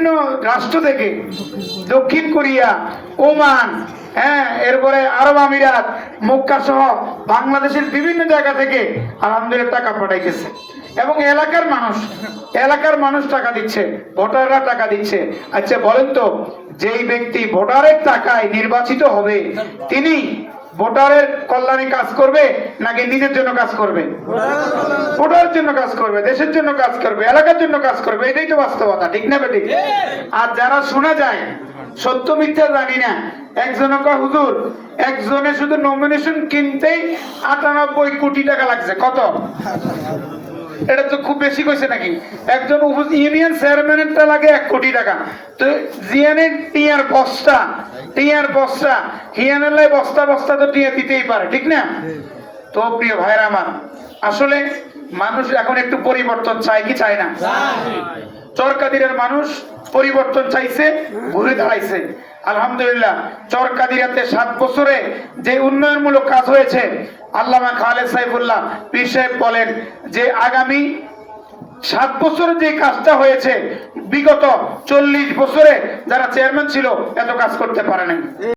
বিভিন্ন রাষ্ট্র থেকে, দক্ষিণ কোরিয়া, ওমান, হ্যাঁ, এরপরে আরব আমিরাত, মক্কা সহ বাংলাদেশের বিভিন্ন জায়গা থেকে আলহামদুলিল্লাহ টাকা পাঠাইতেছে। এবং এলাকার মানুষ টাকা দিচ্ছে, ভোটাররা টাকা দিচ্ছে। আচ্ছা বলেন তো, যেই ব্যক্তি ভোটারের টাকায় নির্বাচিত হবে, তিনি ভোটারের কল্যাণে কাজ করবে নাকি নিজের জন্য কাজ করবে? ভোটারের জন্য কাজ করবে, দেশের জন্য কাজ করবে, এলাকার জন্য কাজ করবে। এটাই তো বাস্তবতা, ঠিক না বেঠিক? আর যারা শোনা যায়, সত্য মিথ্যা জানি না, একজন হুজুর একজনে শুধু নমিনেশন কিনতেই 98 কোটি টাকা লাগছে। কত? এটা তো খুব বেশি কইছে নাকি? একজন ইউনিয়ন চেয়ারম্যানেরটা লাগে 1 কোটি টাকা। তো জিয়ানের টিয়ার বস্তা হিয়ানের বস্তা তো টিয়া দিতেই পারে, ঠিক না? তো প্রিয় ভাইরা আমার, আসলে মানুষ এখন একটু পরিবর্তন চায় কি চায় না? চরকাদিরের মানুষ পরিবর্তন চাইছে, ঘুরে দাঁড়াইছে। আলহামদুলিল্লাহ, চরকাদিরাতে 7 বছরে যে উন্নয়নমূলক কাজ হয়েছে, আল্লামা খালেদ সাইফুল্লাহ পীর সাহেব বলেন যে আগামী 7 বছরে যে কাজটা হয়েছে, বিগত 40 বছরে যারা চেয়ারম্যান ছিল এত কাজ করতে পারে নাই।